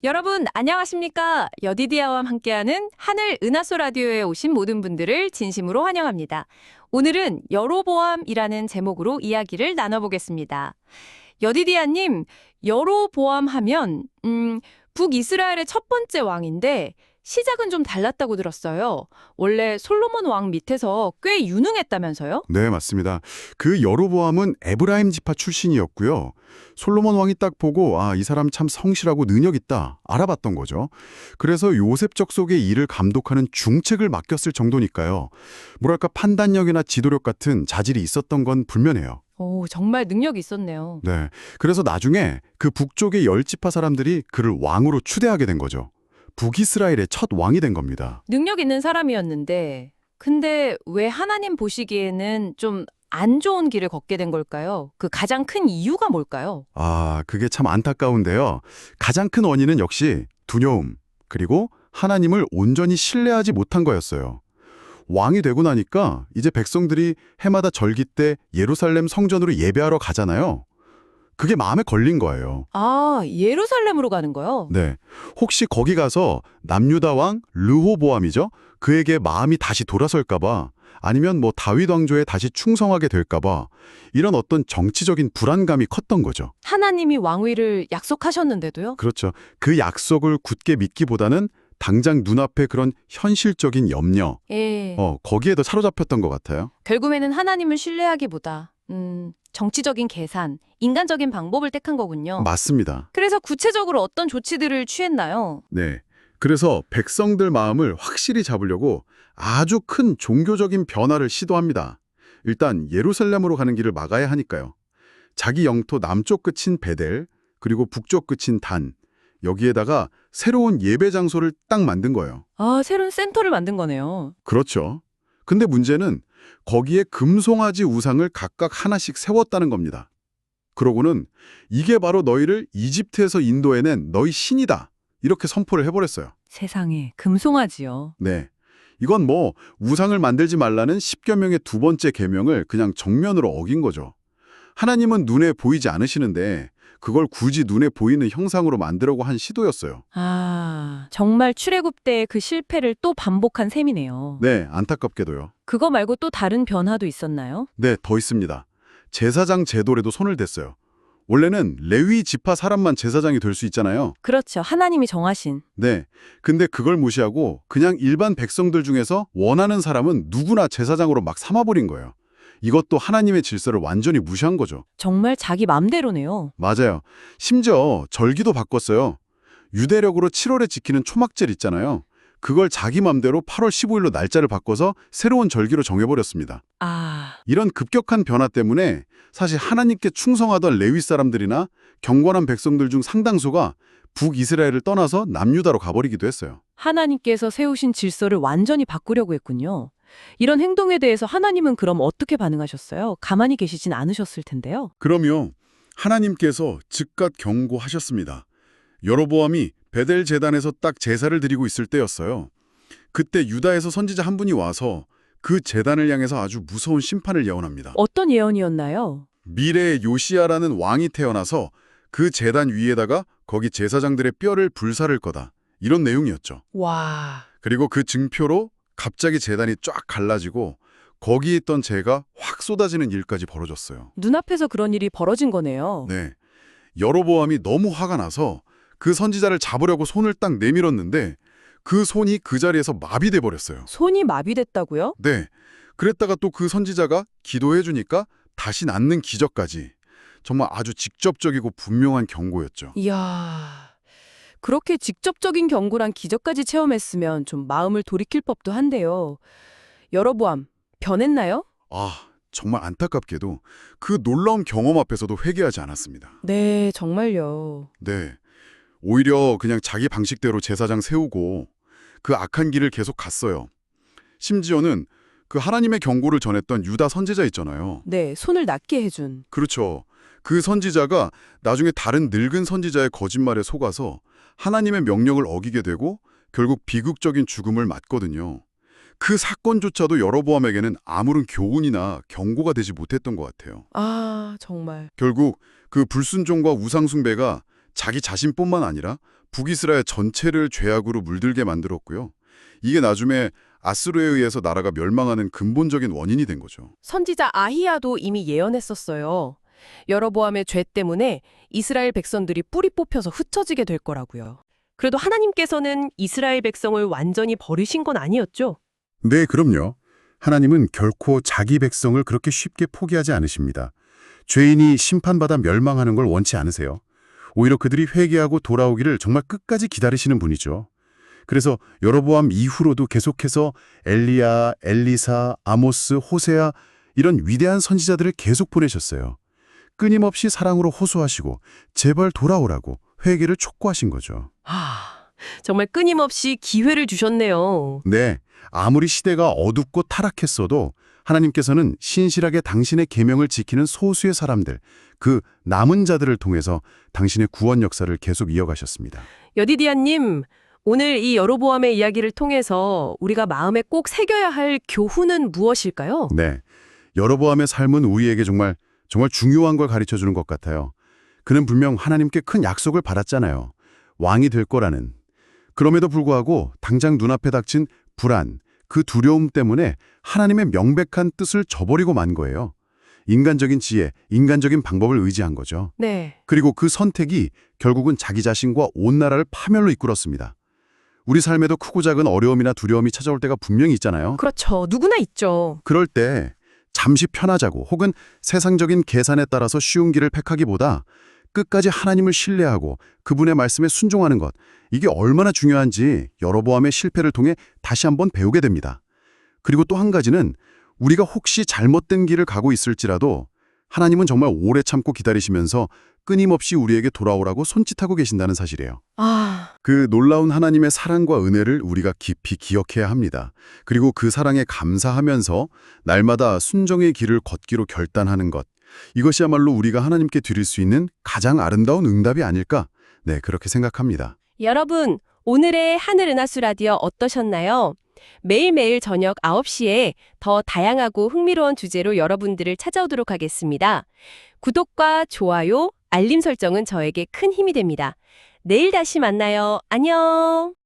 여러분 안녕하십니까? 여디디아와 함께하는 하늘 은하수 라디오에 오신 모든 분들을 진심으로 환영합니다. 오늘은 여로보암이라는 제목으로 이야기를 나눠보겠습니다. 여디디아님, 여로보암 하면 북이스라엘의 첫 번째 왕인데 시작은 좀 달랐다고 들었어요. 원래 솔로몬 왕 밑에서 꽤 유능했다면서요? 네, 맞습니다. 그 여로보암은 에브라임 지파 출신이었고요. 솔로몬 왕이 딱 보고 이 사람 참 성실하고 능력 있다 알아봤던 거죠. 그래서 요셉 족속의 일을 감독하는 중책을 맡겼을 정도니까요. 뭐랄까 판단력이나 지도력 같은 자질이 있었던 건 불면해요. 오, 정말 능력이 있었네요. 네, 그래서 나중에 그 북쪽의 열 지파 사람들이 그를 왕으로 추대하게 된 거죠. 북이스라엘의 첫 왕이 된 겁니다. 능력 있는 사람이었는데, 근데 왜 하나님 보시기에는 좀 안 좋은 길을 걷게 된 걸까요? 그 가장 큰 이유가 뭘까요? 그게 참 안타까운데요. 가장 큰 원인은 역시 두려움, 그리고 하나님을 온전히 신뢰하지 못한 거였어요. 왕이 되고 나니까 이제 백성들이 해마다 절기 때 예루살렘 성전으로 예배하러 가잖아요. 그게 마음에 걸린 거예요. 아, 예루살렘으로 가는 거요? 네. 혹시 거기 가서 남유다 왕 르호보암이죠? 그에게 마음이 다시 돌아설까 봐, 아니면 다윗 왕조에 다시 충성하게 될까 봐, 이런 어떤 정치적인 불안감이 컸던 거죠. 하나님이 왕위를 약속하셨는데도요? 그렇죠. 그 약속을 굳게 믿기보다는 당장 눈앞에 그런 현실적인 염려, 예. 거기에 더 사로잡혔던 것 같아요. 결국에는 하나님을 신뢰하기보다, 정치적인 계산, 인간적인 방법을 택한 거군요. 맞습니다. 그래서 구체적으로 어떤 조치들을 취했나요? 네. 그래서 백성들 마음을 확실히 잡으려고 아주 큰 종교적인 변화를 시도합니다. 일단 예루살렘으로 가는 길을 막아야 하니까요. 자기 영토 남쪽 끝인 베델, 그리고 북쪽 끝인 단, 여기에다가 새로운 예배 장소를 딱 만든 거예요. 아, 새로운 센터를 만든 거네요. 그렇죠. 근데 문제는 거기에 금송아지 우상을 각각 하나씩 세웠다는 겁니다. 그러고는 이게 바로 너희를 이집트에서 인도해낸 너희 신이다. 이렇게 선포를 해버렸어요. 세상에, 금송아지요. 네. 이건 우상을 만들지 말라는 10계명의 두 번째 계명을 그냥 정면으로 어긴 거죠. 하나님은 눈에 보이지 않으시는데 그걸 굳이 눈에 보이는 형상으로 만들려고 한 시도였어요. 아, 정말 출애굽 때의 그 실패를 또 반복한 셈이네요. 네, 안타깝게도요. 그거 말고 또 다른 변화도 있었나요? 네, 더 있습니다. 제사장 제도에도 손을 댔어요. 원래는 레위 지파 사람만 제사장이 될 수 있잖아요. 그렇죠. 하나님이 정하신. 네. 근데 그걸 무시하고 그냥 일반 백성들 중에서 원하는 사람은 누구나 제사장으로 막 삼아버린 거예요. 이것도 하나님의 질서를 완전히 무시한 거죠. 정말 자기 맘대로네요. 맞아요. 심지어 절기도 바꿨어요. 유대력으로 7월에 지키는 초막절 있잖아요. 그걸 자기 맘대로 8월 15일로 날짜를 바꿔서 새로운 절기로 정해버렸습니다. 아, 이런 급격한 변화 때문에 사실 하나님께 충성하던 레위 사람들이나 경건한 백성들 중 상당수가 북이스라엘을 떠나서 남유다로 가버리기도 했어요. 하나님께서 세우신 질서를 완전히 바꾸려고 했군요. 이런 행동에 대해서 하나님은 그럼 어떻게 반응하셨어요? 가만히 계시진 않으셨을 텐데요. 그럼요. 하나님께서 즉각 경고하셨습니다. 여로보암이 베델 제단에서 딱 제사를 드리고 있을 때였어요. 그때 유다에서 선지자 한 분이 와서 그 제단을 향해서 아주 무서운 심판을 예언합니다. 어떤 예언이었나요? 미래의 요시야라는 왕이 태어나서 그 제단 위에다가 거기 제사장들의 뼈를 불사를 거다. 이런 내용이었죠. 와, 그리고 그 증표로 갑자기 제단이 쫙 갈라지고 거기에 있던 재가 확 쏟아지는 일까지 벌어졌어요. 눈앞에서 그런 일이 벌어진 거네요. 네. 여로보암이 너무 화가 나서 그 선지자를 잡으려고 손을 딱 내밀었는데 그 손이 그 자리에서 마비돼 버렸어요. 손이 마비됐다고요? 네. 그랬다가 또 그 선지자가 기도해 주니까 다시 낫는 기적까지. 정말 아주 직접적이고 분명한 경고였죠. 이야, 그렇게 직접적인 경고랑 기적까지 체험했으면 좀 마음을 돌이킬 법도 한데요. 여로보암, 변했나요? 정말 안타깝게도 그 놀라운 경험 앞에서도 회개하지 않았습니다. 네, 정말요. 네. 오히려 그냥 자기 방식대로 제사장 세우고 그 악한 길을 계속 갔어요. 심지어는 그 하나님의 경고를 전했던 유다 선지자 있잖아요. 네, 손을 낫게 해준. 그렇죠. 그 선지자가 나중에 다른 늙은 선지자의 거짓말에 속아서 하나님의 명령을 어기게 되고 결국 비극적인 죽음을 맞거든요. 그 사건조차도 여로보암에게는 아무런 교훈이나 경고가 되지 못했던 것 같아요. 아, 정말. 결국 그 불순종과 우상숭배가 자기 자신뿐만 아니라 북이스라엘 전체를 죄악으로 물들게 만들었고요. 이게 나중에 아수르에 의해서 나라가 멸망하는 근본적인 원인이 된 거죠. 선지자 아히야도 이미 예언했었어요. 여로보암의 죄 때문에 이스라엘 백성들이 뿌리 뽑혀서 흩어지게 될 거라고요. 그래도 하나님께서는 이스라엘 백성을 완전히 버리신 건 아니었죠? 네, 그럼요. 하나님은 결코 자기 백성을 그렇게 쉽게 포기하지 않으십니다. 죄인이 심판받아 멸망하는 걸 원치 않으세요. 오히려 그들이 회개하고 돌아오기를 정말 끝까지 기다리시는 분이죠. 그래서 여로보암 이후로도 계속해서 엘리야, 엘리사, 아모스, 호세아 이런 위대한 선지자들을 계속 보내셨어요. 끊임없이 사랑으로 호소하시고 제발 돌아오라고 회개를 촉구하신 거죠. 정말 끊임없이 기회를 주셨네요. 네, 아무리 시대가 어둡고 타락했어도 하나님께서는 신실하게 당신의 계명을 지키는 소수의 사람들, 그 남은 자들을 통해서 당신의 구원 역사를 계속 이어가셨습니다. 여디디아님, 오늘 이 여로보암의 이야기를 통해서 우리가 마음에 꼭 새겨야 할 교훈은 무엇일까요? 네, 여로보암의 삶은 우리에게 정말 중요한 걸 가르쳐주는 것 같아요. 그는 분명 하나님께 큰 약속을 받았잖아요. 왕이 될 거라는. 그럼에도 불구하고 당장 눈앞에 닥친 불안, 그 두려움 때문에 하나님의 명백한 뜻을 저버리고 만 거예요. 인간적인 지혜, 인간적인 방법을 의지한 거죠. 네. 그리고 그 선택이 결국은 자기 자신과 온 나라를 파멸로 이끌었습니다. 우리 삶에도 크고 작은 어려움이나 두려움이 찾아올 때가 분명히 있잖아요. 그렇죠. 누구나 있죠. 그럴 때 잠시 편하자고 혹은 세상적인 계산에 따라서 쉬운 길을 택하기보다 끝까지 하나님을 신뢰하고 그분의 말씀에 순종하는 것, 이게 얼마나 중요한지 여로보암의 실패를 통해 다시 한번 배우게 됩니다. 그리고 또 한 가지는 우리가 혹시 잘못된 길을 가고 있을지라도 하나님은 정말 오래 참고 기다리시면서 끊임없이 우리에게 돌아오라고 손짓하고 계신다는 사실이에요. 그 놀라운 하나님의 사랑과 은혜를 우리가 깊이 기억해야 합니다. 그리고 그 사랑에 감사하면서 날마다 순종의 길을 걷기로 결단하는 것, 이것이야말로 우리가 하나님께 드릴 수 있는 가장 아름다운 응답이 아닐까? 네, 그렇게 생각합니다. 여러분, 오늘의 하늘은하수 라디오 어떠셨나요? 매일매일 저녁 9시에 더 다양하고 흥미로운 주제로 여러분들을 찾아오도록 하겠습니다. 구독과 좋아요, 알림 설정은 저에게 큰 힘이 됩니다. 내일 다시 만나요. 안녕!